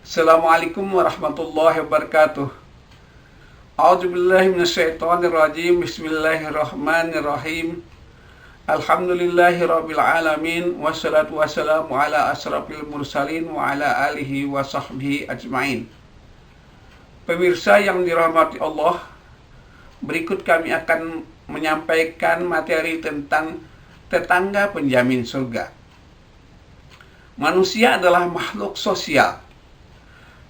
Assalamualaikum warahmatullahi wabarakatuh. A'udzubillahi minasyaitonirrajim. Bismillahirrahmanirrahim. Alhamdulillahirabbil alamin wassalatu wassalamu ala asrafil mursalin wa ala alihi wa sahbihi ajmain. Pemirsa yang dirahmati Allah, berikut kami akan menyampaikan materi tentang tetangga penjamin surga. Manusia adalah makhluk sosial.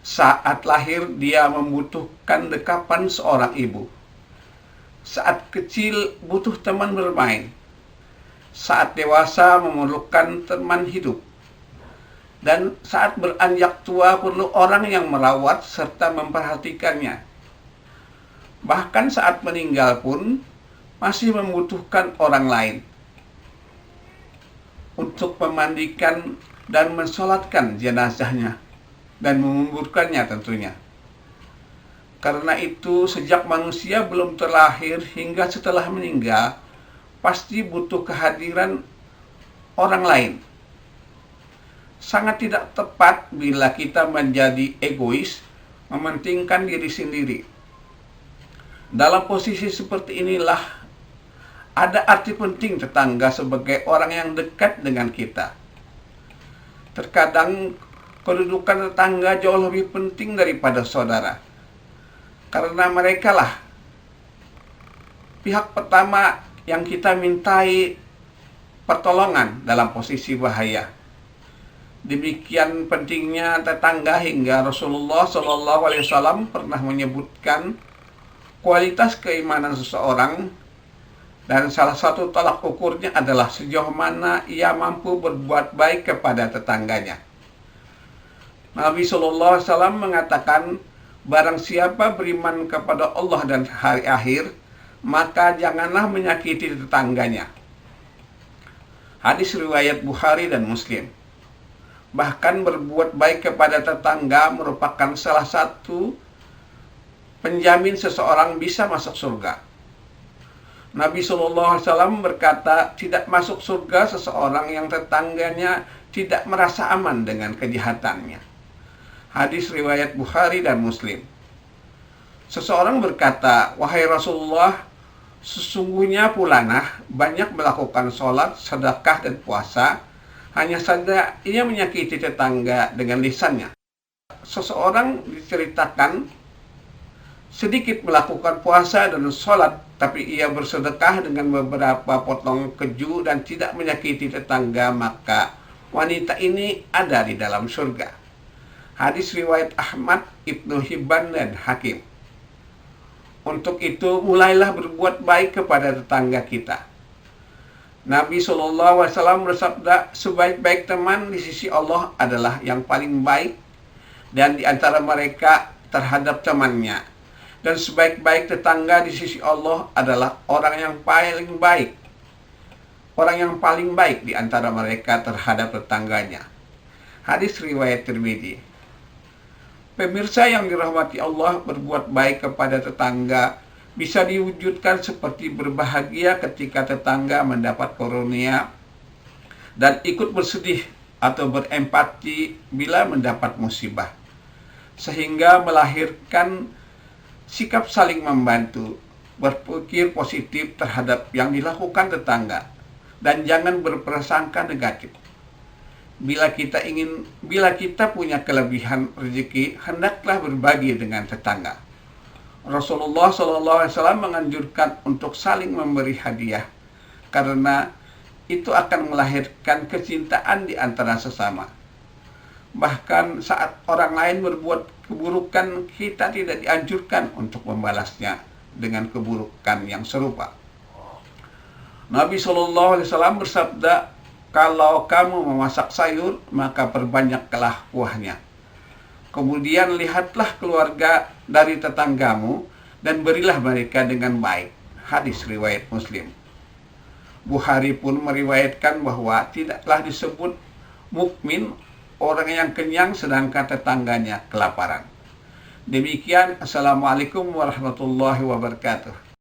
Saat lahir, dia membutuhkan dekapan seorang ibu. Saat kecil, butuh teman bermain. Saat dewasa, memerlukan teman hidup. Dan saat beranjak tua, perlu orang yang merawat serta memperhatikannya. Bahkan saat meninggal pun, masih membutuhkan orang lain untuk memandikan dan mensolatkan jenazahnya dan menguburkannya tentunya. Karena itu, sejak manusia belum terlahir hingga setelah meninggal, pasti butuh kehadiran orang lain. Sangat tidak tepat bila kita menjadi egois, mementingkan diri sendiri. Dalam posisi seperti inilah, ada arti penting tetangga sebagai orang yang dekat dengan kita. Terkadang kedudukan tetangga jauh lebih penting daripada saudara. Karena merekalah pihak pertama yang kita mintai pertolongan dalam posisi bahaya. Demikian pentingnya tetangga hingga Rasulullah SAW pernah menyebutkan kualitas keimanan seseorang, dan salah satu tolak ukurnya adalah sejauh mana ia mampu berbuat baik kepada tetangganya. Nabi SAW mengatakan, barang siapa beriman kepada Allah dan hari akhir, maka janganlah menyakiti tetangganya. Hadis riwayat Bukhari dan Muslim. Bahkan berbuat baik kepada tetangga merupakan salah satu penjamin seseorang bisa masuk surga. Nabi SAW berkata, tidak masuk surga seseorang yang tetangganya tidak merasa aman dengan kejahatannya. Hadis riwayat Bukhari dan Muslim. Seseorang berkata, wahai Rasulullah, sesungguhnya fulanah banyak melakukan sholat, sedekah, dan puasa, hanya saja ia menyakiti tetangga dengan lisannya. Seseorang diceritakan sedikit melakukan puasa dan sholat, tapi ia bersedekah dengan beberapa potong keju dan tidak menyakiti tetangga, maka wanita ini ada di dalam surga. Hadis riwayat Ahmad, Ibnu Hibban, dan Hakim. Untuk itu, mulailah berbuat baik kepada tetangga kita. Nabi SAW bersabda, sebaik-baik teman di sisi Allah adalah yang paling baik, dan di antara mereka terhadap temannya. Dan sebaik-baik tetangga di sisi Allah adalah orang yang paling baik. Orang yang paling baik di antara mereka terhadap tetangganya. Hadis riwayat Tirmidzi. Pemirsa yang dirahmati Allah, berbuat baik kepada tetangga bisa diwujudkan seperti berbahagia ketika tetangga mendapat karunia dan ikut bersedih atau berempati bila mendapat musibah, sehingga melahirkan sikap saling membantu, berpikir positif terhadap yang dilakukan tetangga, dan jangan berprasangka negatif. Bila kita punya kelebihan rezeki, hendaklah berbagi dengan tetangga. Rasulullah SAW menganjurkan untuk saling memberi hadiah, karena itu akan melahirkan kecintaan di antara sesama. Bahkan saat orang lain berbuat keburukan, kita tidak dianjurkan untuk membalasnya dengan keburukan yang serupa. Nabi SAW bersabda, kalau kamu memasak sayur, maka perbanyaklah kuahnya. Kemudian lihatlah keluarga dari tetanggamu dan berilah mereka dengan baik. Hadis riwayat Muslim. Bukhari pun meriwayatkan bahwa tidaklah disebut mukmin orang yang kenyang sedangkan tetangganya kelaparan. Demikian, Assalamualaikum warahmatullahi wabarakatuh.